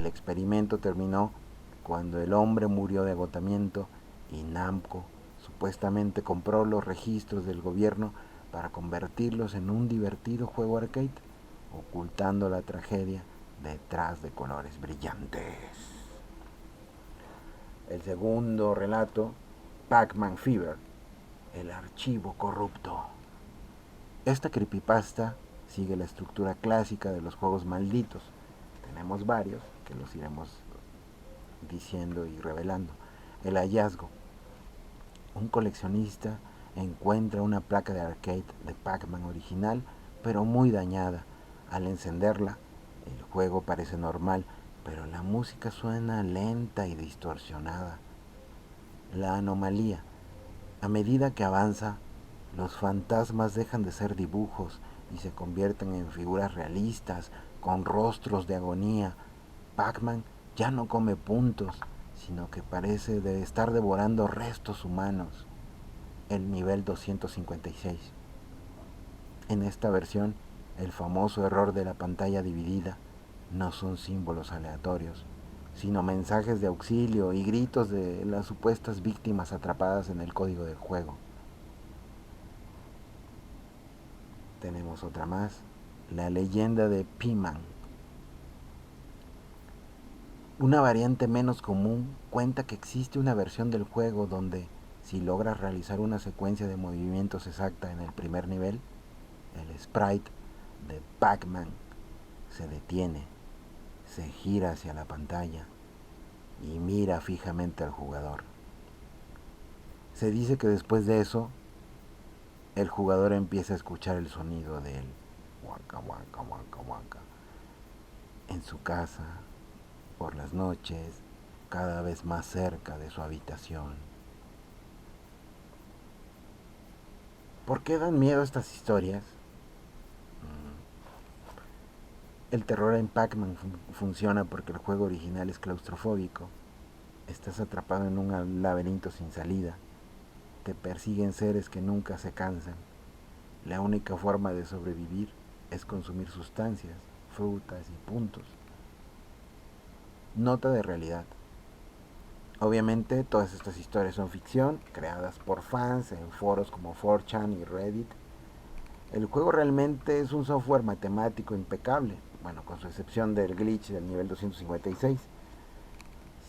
El experimento terminó cuando el hombre murió de agotamiento y Namco supuestamente compró los registros del gobierno para convertirlos en un divertido juego arcade, ocultando la tragedia detrás de colores brillantes. El segundo relato, Pac-Man Fever, el archivo corrupto. Esta creepypasta sigue la estructura clásica de los juegos malditos. Tenemos varios que los iremos diciendo y revelando. El hallazgo. Un coleccionista encuentra una placa de arcade de Pac-Man original, pero muy dañada. Al encenderla, el juego parece normal, pero la música suena lenta y distorsionada. La anomalía. A medida que avanza, los fantasmas dejan de ser dibujos y se convierten en figuras realistas, con rostros de agonía. Pac-Man ya no come puntos, sino que parece de estar devorando restos humanos. El nivel 256. En esta versión, el famoso error de la pantalla dividida no son símbolos aleatorios, sino mensajes de auxilio y gritos de las supuestas víctimas atrapadas en el código del juego. Tenemos otra más, la leyenda de P-Man. Una variante menos común cuenta que existe una versión del juego donde, si logras realizar una secuencia de movimientos exacta en el primer nivel, el sprite de Pac-Man se detiene, se gira hacia la pantalla y mira fijamente al jugador. Se dice que después de eso, el jugador empieza a escuchar el sonido del waka waka waka waka en su casa, por las noches, cada vez más cerca de su habitación. ¿Por qué dan miedo estas historias? El terror en Pac-Man funciona porque el juego original es claustrofóbico. Estás atrapado en un laberinto sin salida. Te persiguen seres que nunca se cansan. La única forma de sobrevivir es consumir sustancias, frutas y puntos. Nota de realidad. Obviamente todas estas historias son ficción, creadas por fans en foros como 4chan y Reddit. El juego realmente es un software matemático impecable, bueno, con su excepción del glitch del nivel 256.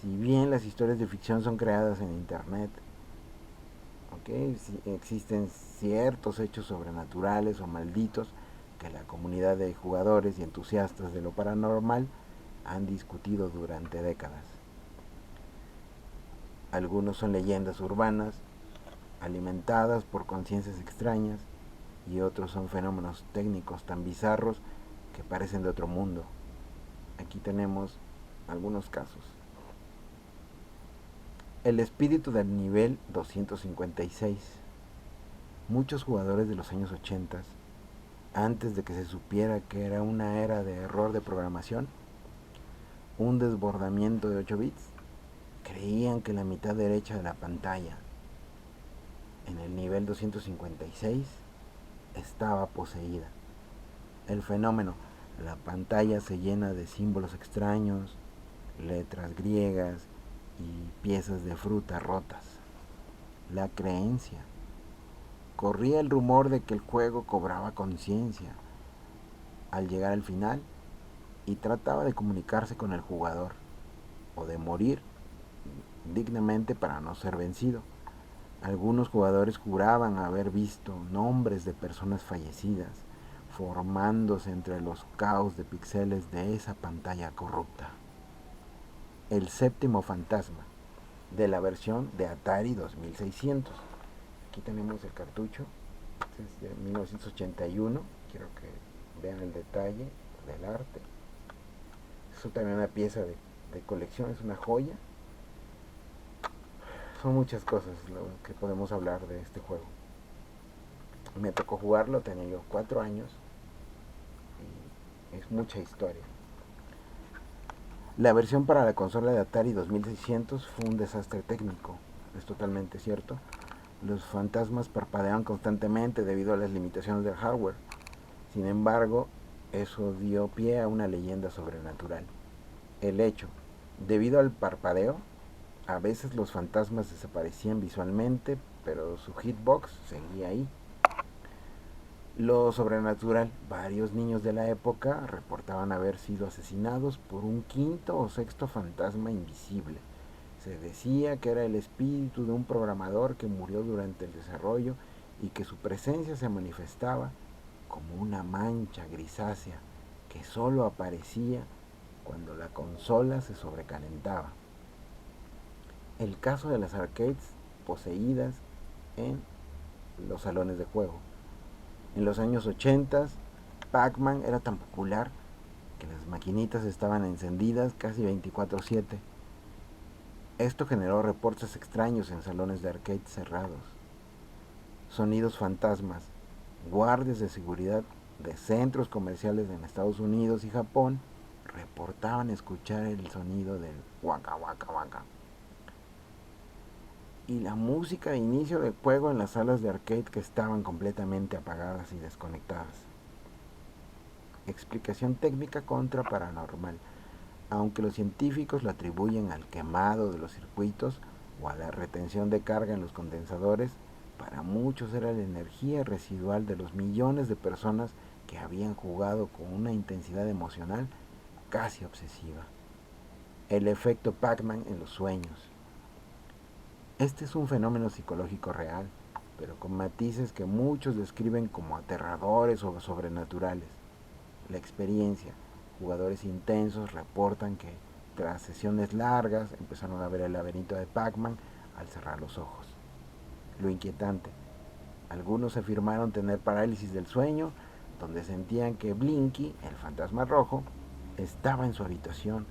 Si bien las historias de ficción son creadas en internet, si existen ciertos hechos sobrenaturales o malditos que la comunidad de jugadores y entusiastas de lo paranormal han discutido durante décadas. Algunos son leyendas urbanas, alimentadas por conciencias extrañas, y otros son fenómenos técnicos tan bizarros que parecen de otro mundo. Aquí tenemos algunos casos. El espíritu del nivel 256. Muchos jugadores de los años 80, antes de que se supiera que era una era de error de programación, un desbordamiento de 8 bits, creían que la mitad derecha de la pantalla en el nivel 256 estaba poseída. El fenómeno, la pantalla se llena de símbolos extraños, letras griegas y piezas de fruta rotas. La creencia. Corría el rumor de que el juego cobraba conciencia al llegar al final y trataba de comunicarse con el jugador o de morir dignamente para no ser vencido. Algunos jugadores juraban haber visto nombres de personas fallecidas formándose entre los caos de píxeles de esa pantalla corrupta. El séptimo fantasma, de la versión de Atari 2600. Aquí tenemos el cartucho, es de 1981. Quiero que vean el detalle del arte. Es también una pieza de colección, es una joya. Son muchas cosas lo que podemos hablar de este juego. Me tocó jugarlo, tenía yo 4 años y es mucha historia. La versión para la consola de Atari 2600 fue un desastre técnico, es totalmente cierto. Los fantasmas parpadeaban constantemente debido a las limitaciones del hardware. Sin embargo, eso dio pie a una leyenda sobrenatural. El hecho, debido al parpadeo, a veces los fantasmas desaparecían visualmente, pero su hitbox seguía ahí. Lo sobrenatural, varios niños de la época reportaban haber sido asesinados por un quinto o sexto fantasma invisible. Se decía que era el espíritu de un programador que murió durante el desarrollo y que su presencia se manifestaba como una mancha grisácea que solo aparecía cuando la consola se sobrecalentaba. El caso de las arcades poseídas en los salones de juego. En los años 80, Pac-Man era tan popular que las maquinitas estaban encendidas casi 24/7. Esto generó reportes extraños en salones de arcade cerrados. Sonidos fantasmas, guardias de seguridad de centros comerciales en Estados Unidos y Japón reportaban escuchar el sonido del waka waka waka. Y la música de inicio del juego en las salas de arcade que estaban completamente apagadas y desconectadas. Explicación técnica contra paranormal. Aunque los científicos lo atribuyen al quemado de los circuitos o a la retención de carga en los condensadores, para muchos era la energía residual de los millones de personas que habían jugado con una intensidad emocional casi obsesiva. El efecto Pac-Man en los sueños. Este es un fenómeno psicológico real, pero con matices que muchos describen como aterradores o sobrenaturales. La experiencia. Jugadores intensos reportan que tras sesiones largas empezaron a ver el laberinto de Pac-Man al cerrar los ojos. Lo inquietante. Algunos afirmaron tener parálisis del sueño, donde sentían que Blinky, el fantasma rojo, estaba en su habitación,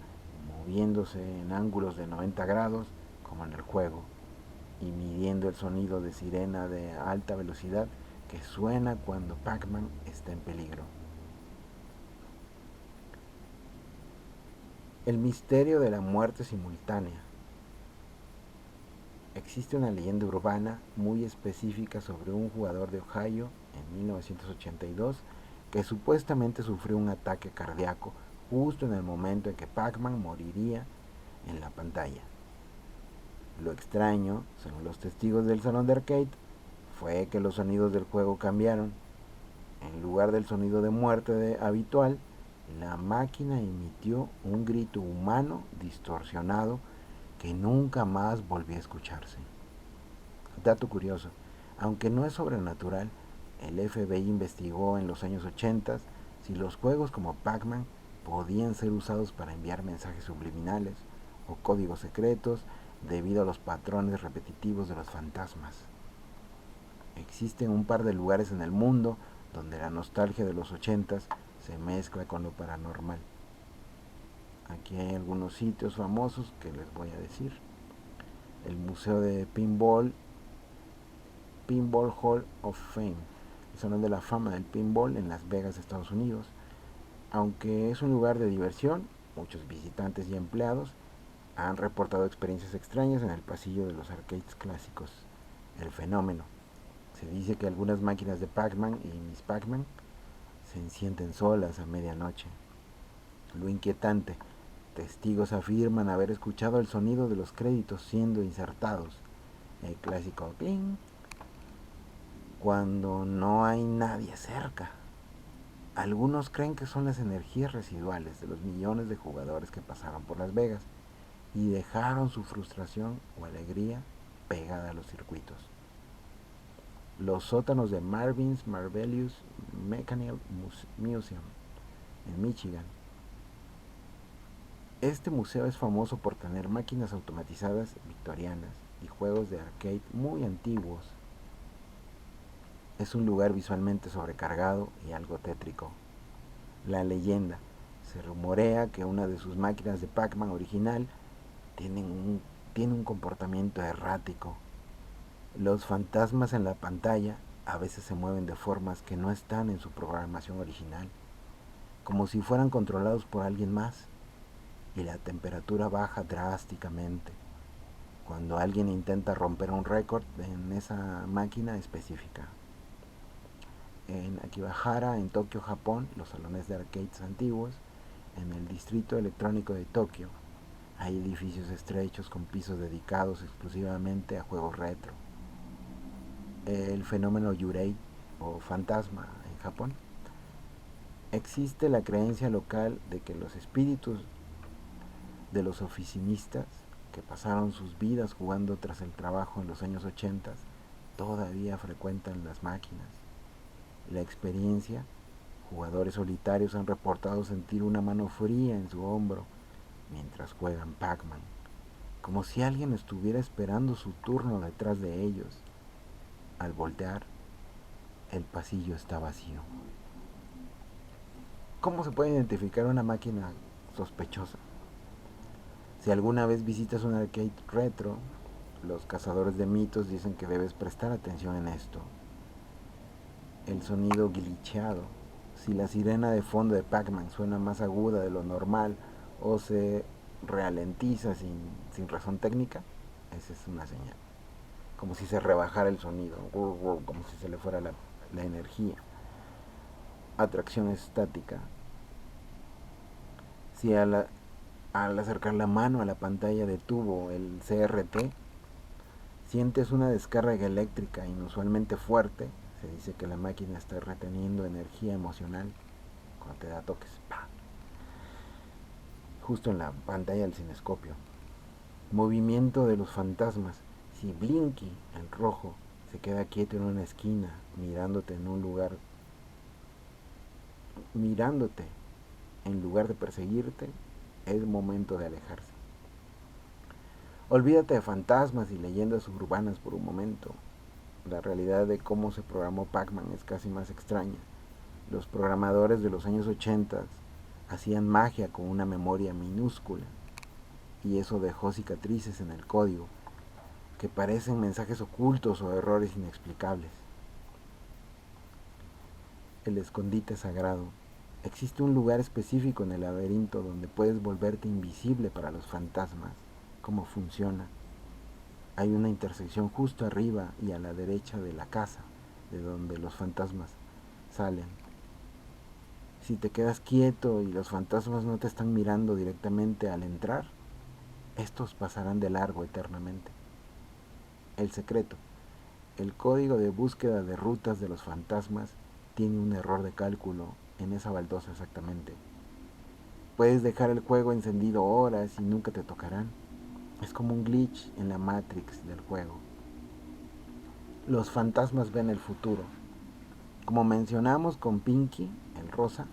moviéndose en ángulos de 90 grados, como en el juego, y midiendo el sonido de sirena de alta velocidad que suena cuando Pac-Man está en peligro. El misterio de la muerte simultánea. Existe una leyenda urbana muy específica sobre un jugador de Ohio en 1982 que supuestamente sufrió un ataque cardíaco justo en el momento en que Pac-Man moriría en la pantalla. Lo extraño, según los testigos del salón de arcade, fue que los sonidos del juego cambiaron. En lugar del sonido de muerte habitual, la máquina emitió un grito humano distorsionado que nunca más volvió a escucharse. Dato curioso, aunque no es sobrenatural, el FBI investigó en los años 80 si los juegos como Pac-Man podían ser usados para enviar mensajes subliminales o códigos secretos debido a los patrones repetitivos de los fantasmas. Existen un par de lugares en el mundo donde la nostalgia de los 80 se mezcla con lo paranormal. Aquí hay algunos sitios famosos que les voy a decir. El Museo de Pinball Hall of Fame, el Salón de la Fama del Pinball en Las Vegas, Estados Unidos. Aunque es un lugar de diversión, muchos visitantes y empleados han reportado experiencias extrañas en el pasillo de los arcades clásicos. El fenómeno. Se dice que algunas máquinas de Pac-Man y Miss Pac-Man se encienden solas a medianoche. Lo inquietante. Testigos afirman haber escuchado el sonido de los créditos siendo insertados. El clásico cling cuando no hay nadie cerca. Algunos creen que son las energías residuales de los millones de jugadores que pasaron por Las Vegas y dejaron su frustración o alegría pegada a los circuitos. Los sótanos de Marvin's Marvelous Mechanical Museum en Michigan. Este museo es famoso por tener máquinas automatizadas victorianas y juegos de arcade muy antiguos. Es un lugar visualmente sobrecargado y algo tétrico. La leyenda. Se rumorea que una de sus máquinas de Pac-Man original tiene un comportamiento errático. Los fantasmas en la pantalla a veces se mueven de formas que no están en su programación original, como si fueran controlados por alguien más, y la temperatura baja drásticamente cuando alguien intenta romper un récord en esa máquina específica. En Akibahara, en Tokio, Japón, los salones de arcades antiguos en el distrito electrónico de Tokio, hay edificios estrechos con pisos dedicados exclusivamente a juegos retro. El fenómeno Yurei o fantasma en Japón. Existe la creencia local de que los espíritus de los oficinistas que pasaron sus vidas jugando tras el trabajo en los años 80 todavía frecuentan las máquinas. La experiencia, jugadores solitarios han reportado sentir una mano fría en su hombro mientras juegan Pac-Man, como si alguien estuviera esperando su turno detrás de ellos. Al voltear, el pasillo está vacío. ¿Cómo se puede identificar una máquina sospechosa? Si alguna vez visitas un arcade retro, los cazadores de mitos dicen que debes prestar atención en esto. El sonido glitcheado. Si la sirena de fondo de Pac-Man suena más aguda de lo normal o se ralentiza sin razón técnica, esa es una señal. Como si se rebajara el sonido, como si se le fuera la energía. Atracción estática. Si al acercar la mano a la pantalla de tubo, el CRT, sientes una descarga eléctrica inusualmente fuerte, se dice que la máquina está reteniendo energía emocional cuando te da toques. ¡Pah! Justo en la pantalla del cinescopio. Movimiento de los fantasmas. Si Blinky, el rojo, se queda quieto en una esquina, mirándote en lugar de perseguirte, es momento de alejarse. Olvídate de fantasmas y leyendas urbanas por un momento. La realidad de cómo se programó Pac-Man es casi más extraña. Los programadores de los años 80 hacían magia con una memoria minúscula y eso dejó cicatrices en el código que parecen mensajes ocultos o errores inexplicables. El escondite sagrado. Existe un lugar específico en el laberinto donde puedes volverte invisible para los fantasmas. ¿Cómo funciona? Hay una intersección justo arriba y a la derecha de la casa, de donde los fantasmas salen. Si te quedas quieto y los fantasmas no te están mirando directamente al entrar, estos pasarán de largo eternamente. El secreto. El código de búsqueda de rutas de los fantasmas tiene un error de cálculo en esa baldosa exactamente. Puedes dejar el juego encendido horas y nunca te tocarán. Es como un glitch en la Matrix del juego. Los fantasmas ven el futuro. Como mencionamos con Pinky, el rosa,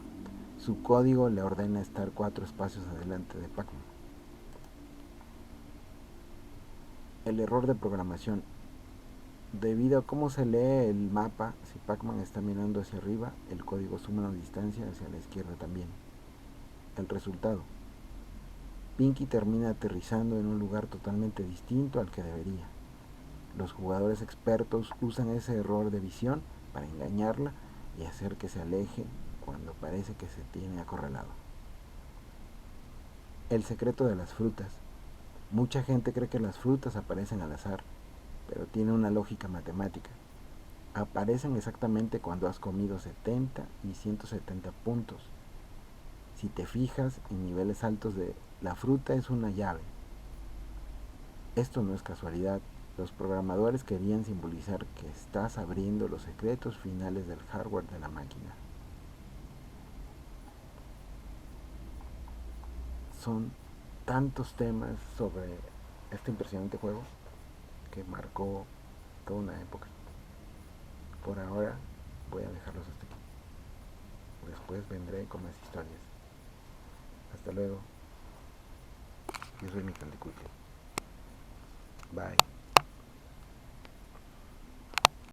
su código le ordena estar 4 espacios adelante de Pac-Man. El error de programación. Debido a cómo se lee el mapa, si Pac-Man está mirando hacia arriba, el código suma una distancia hacia la izquierda también. El resultado. Pinky termina aterrizando en un lugar totalmente distinto al que debería. Los jugadores expertos usan ese error de visión para engañarla y hacer que se aleje cuando parece que se tiene acorralado. El secreto de las frutas. Mucha gente cree que las frutas aparecen al azar, pero tiene una lógica matemática. Aparecen exactamente cuando has comido 70 y 170 puntos. Si te fijas en niveles altos la fruta es una llave. Esto no es casualidad. Los programadores querían simbolizar que estás abriendo los secretos finales del hardware de la máquina. Son tantos temas sobre este impresionante juego que marcó toda una época. Por ahora voy a dejarlos hasta aquí. Después vendré con más historias. Hasta luego. Yo soy Michael de Culto. Bye.